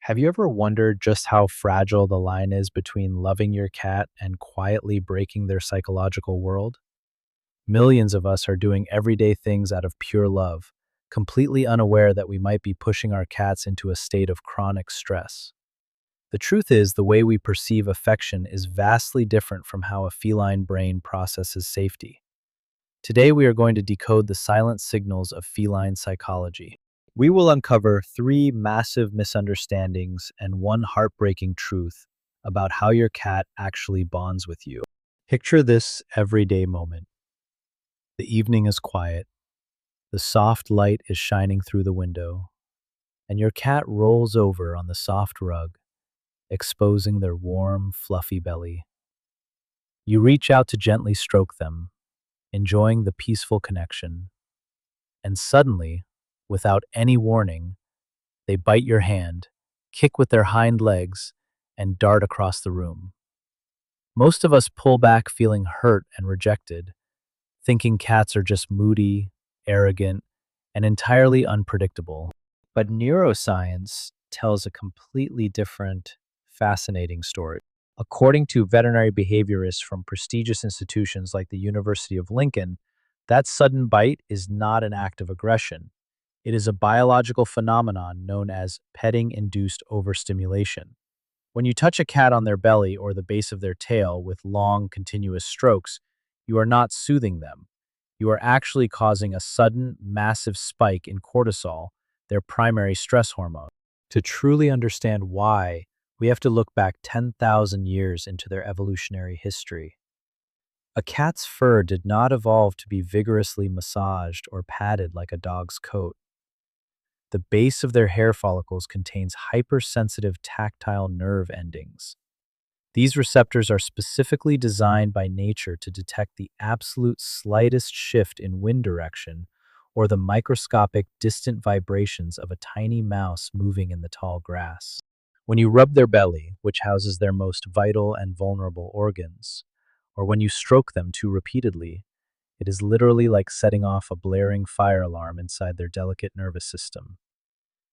Have you ever wondered just how fragile the line is between loving your cat and quietly breaking their psychological world? Millions of us are doing everyday things out of pure love, completely unaware that we might be pushing our cats into a state of chronic stress. The truth is, the way we perceive affection is vastly different from how a feline brain processes safety. Today, we are going to decode the silent signals of feline psychology. We will uncover three massive misunderstandings and one heartbreaking truth about how your cat actually bonds with you. Picture this everyday moment. The evening is quiet, the soft light is shining through the window, and your cat rolls over on the soft rug, exposing their warm, fluffy belly. You reach out to gently stroke them, enjoying the peaceful connection, and suddenly, without any warning, they bite your hand, kick with their hind legs, and dart across the room. Most of us pull back feeling hurt and rejected, thinking cats are just moody, arrogant, and entirely unpredictable. But neuroscience tells a completely different, fascinating story. According to veterinary behaviorists from prestigious institutions like the University of Lincoln, that sudden bite is not an act of aggression. It is a biological phenomenon known as petting-induced overstimulation. When you touch a cat on their belly or the base of their tail with long, continuous strokes, you are not soothing them. You are actually causing a sudden, massive spike in cortisol, their primary stress hormone. To truly understand why, we have to look back 10,000 years into their evolutionary history. A cat's fur did not evolve to be vigorously massaged or patted like a dog's coat. The base of their hair follicles contains hypersensitive tactile nerve endings. These receptors are specifically designed by nature to detect the absolute slightest shift in wind direction or the microscopic distant vibrations of a tiny mouse moving in the tall grass. When you rub their belly, which houses their most vital and vulnerable organs, or when you stroke them too repeatedly, it is literally like setting off a blaring fire alarm inside their delicate nervous system.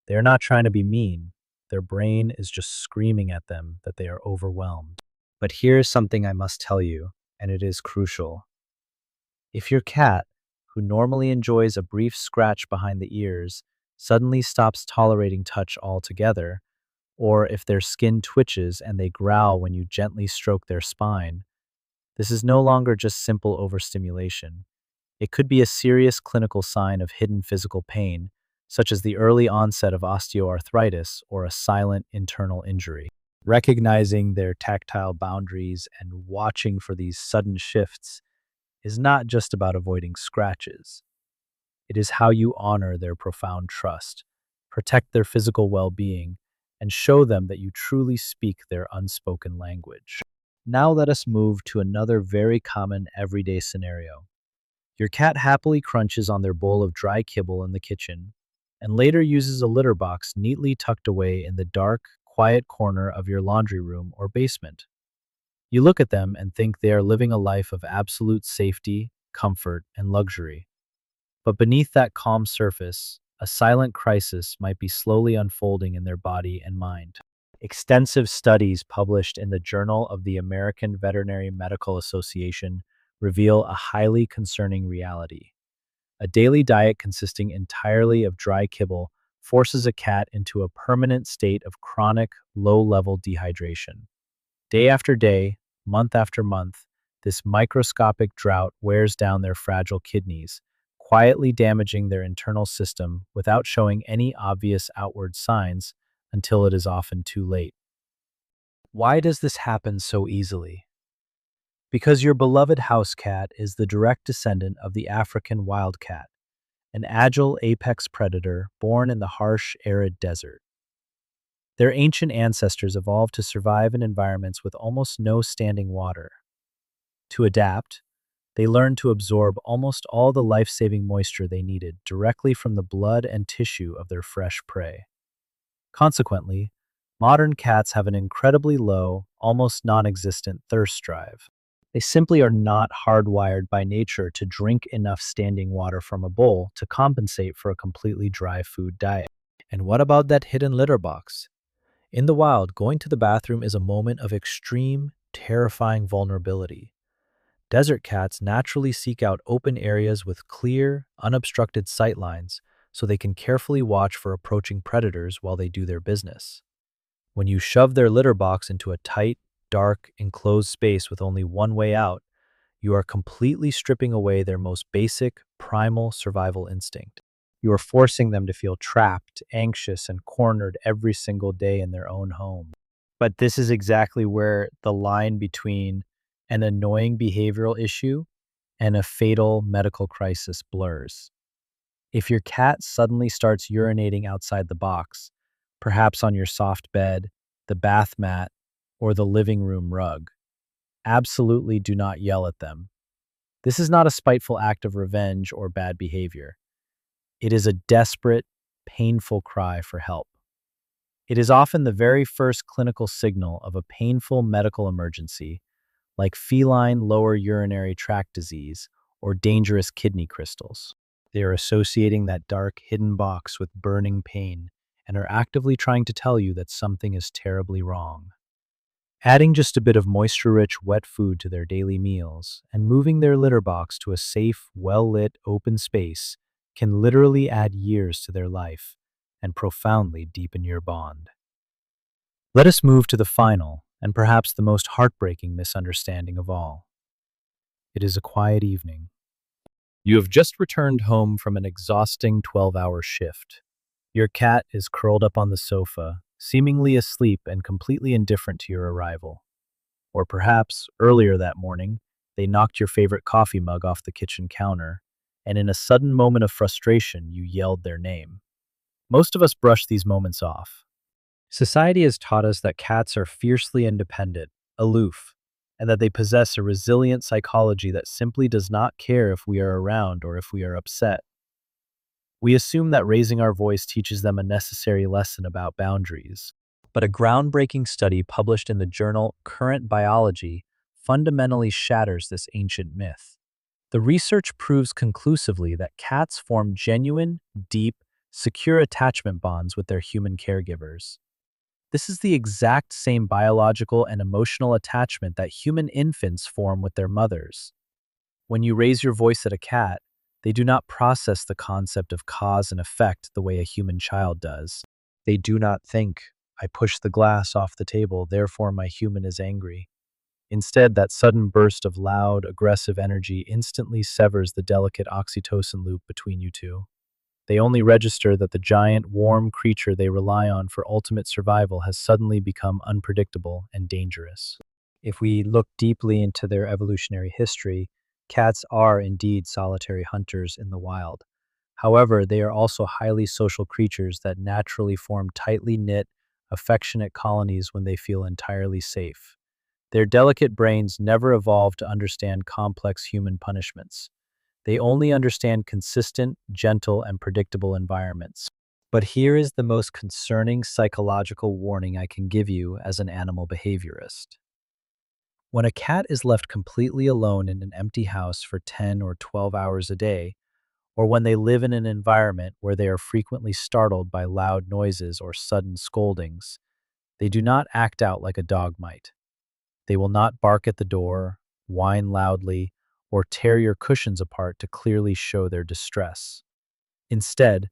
They are not trying to be mean. Their brain is just screaming at them that they are overwhelmed. But here's something I must tell you, and it is crucial. If your cat, who normally enjoys a brief scratch behind the ears, suddenly stops tolerating touch altogether, or if their skin twitches and they growl when you gently stroke their spine, this is no longer just simple overstimulation. It could be a serious clinical sign of hidden physical pain, such as the early onset of osteoarthritis or a silent internal injury. Recognizing their tactile boundaries and watching for these sudden shifts is not just about avoiding scratches. It is how you honor their profound trust, protect their physical well-being, and show them that you truly speak their unspoken language. Now let us move to another very common everyday scenario. Your cat happily crunches on their bowl of dry kibble in the kitchen, and later uses a litter box neatly tucked away in the dark, quiet corner of your laundry room or basement. You look at them and think they are living a life of absolute safety, comfort, and luxury. But beneath that calm surface, a silent crisis might be slowly unfolding in their body and mind. Extensive studies published in the Journal of the American Veterinary Medical Association reveal a highly concerning reality. A daily diet consisting entirely of dry kibble forces a cat into a permanent state of chronic, low-level dehydration. Day after day, month after month, this microscopic drought wears down their fragile kidneys, quietly damaging their internal system without showing any obvious outward signs until it is often too late. Why does this happen so easily? Because your beloved house cat is the direct descendant of the African wildcat, an agile apex predator born in the harsh, arid desert. Their ancient ancestors evolved to survive in environments with almost no standing water. To adapt, they learned to absorb almost all the life-saving moisture they needed directly from the blood and tissue of their fresh prey. Consequently, modern cats have an incredibly low, almost non-existent thirst drive. They simply are not hardwired by nature to drink enough standing water from a bowl to compensate for a completely dry food diet. And what about that hidden litter box? In the wild, going to the bathroom is a moment of extreme, terrifying vulnerability. Desert cats naturally seek out open areas with clear, unobstructed sightlines so they can carefully watch for approaching predators while they do their business. When you shove their litter box into a tight, dark, enclosed space with only one way out, you are completely stripping away their most basic, primal survival instinct. You are forcing them to feel trapped, anxious, and cornered every single day in their own home. But this is exactly where the line between an annoying behavioral issue and a fatal medical crisis blurs. If your cat suddenly starts urinating outside the box, perhaps on your soft bed, the bath mat, or the living room rug, absolutely do not yell at them. This is not a spiteful act of revenge or bad behavior. It is a desperate, painful cry for help. It is often the very first clinical signal of a painful medical emergency, like feline lower urinary tract disease or dangerous kidney crystals. They are associating that dark, hidden box with burning pain and are actively trying to tell you that something is terribly wrong. Adding just a bit of moisture-rich wet food to their daily meals and moving their litter box to a safe, well-lit, open space can literally add years to their life and profoundly deepen your bond. Let us move to the final and perhaps the most heartbreaking misunderstanding of all. It is a quiet evening. You have just returned home from an exhausting 12-hour shift. Your cat is curled up on the sofa, seemingly asleep and completely indifferent to your arrival. Or perhaps, earlier that morning, they knocked your favorite coffee mug off the kitchen counter, and in a sudden moment of frustration, you yelled their name. Most of us brush these moments off. Society has taught us that cats are fiercely independent, aloof, and that they possess a resilient psychology that simply does not care if we are around or if we are upset. We assume that raising our voice teaches them a necessary lesson about boundaries. But a groundbreaking study published in the journal Current Biology fundamentally shatters this ancient myth. The research proves conclusively that cats form genuine, deep, secure attachment bonds with their human caregivers. This is the exact same biological and emotional attachment that human infants form with their mothers. When you raise your voice at a cat, they do not process the concept of cause and effect the way a human child does. They do not think, I pushed the glass off the table, therefore my human is angry. Instead, that sudden burst of loud, aggressive energy instantly severs the delicate oxytocin loop between you two. They only register that the giant, warm creature they rely on for ultimate survival has suddenly become unpredictable and dangerous. If we look deeply into their evolutionary history, cats are indeed solitary hunters in the wild. However, they are also highly social creatures that naturally form tightly knit, affectionate colonies when they feel entirely safe. Their delicate brains never evolved to understand complex human punishments. They only understand consistent, gentle, and predictable environments. But here is the most concerning psychological warning I can give you as an animal behaviorist. When a cat is left completely alone in an empty house for 10 or 12 hours a day, or when they live in an environment where they are frequently startled by loud noises or sudden scoldings, they do not act out like a dog might. They will not bark at the door, whine loudly, or tear your cushions apart to clearly show their distress. Instead,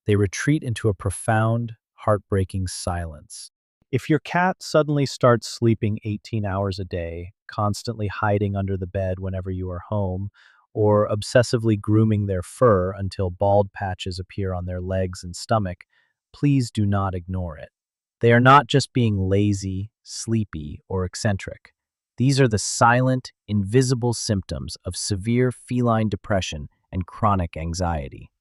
they retreat into a profound, heartbreaking silence. If your cat suddenly starts sleeping 18 hours a day, constantly hiding under the bed whenever you are home, or obsessively grooming their fur until bald patches appear on their legs and stomach, please do not ignore it. They are not just being lazy, sleepy, or eccentric. These are the silent, invisible symptoms of severe feline depression and chronic anxiety.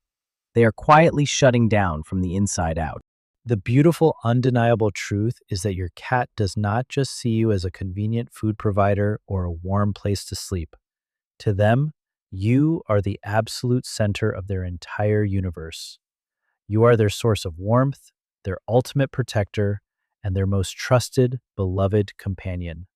They are quietly shutting down from the inside out. The beautiful, undeniable truth is that your cat does not just see you as a convenient food provider or a warm place to sleep. To them, you are the absolute center of their entire universe. You are their source of warmth, their ultimate protector, and their most trusted, beloved companion.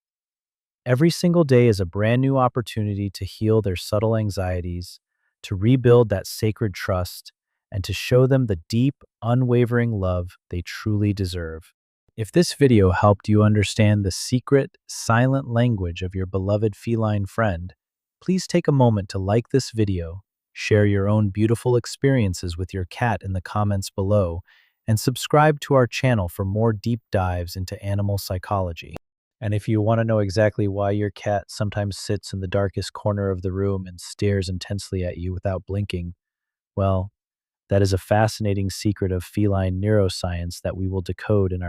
Every single day is a brand new opportunity to heal their subtle anxieties, to rebuild that sacred trust, and to show them the deep, unwavering love they truly deserve. If this video helped you understand the secret, silent language of your beloved feline friend, please take a moment to like this video, share your own beautiful experiences with your cat in the comments below, and subscribe to our channel for more deep dives into animal psychology. And if you want to know exactly why your cat sometimes sits in the darkest corner of the room and stares intensely at you without blinking, well, that is a fascinating secret of feline neuroscience that we will decode in our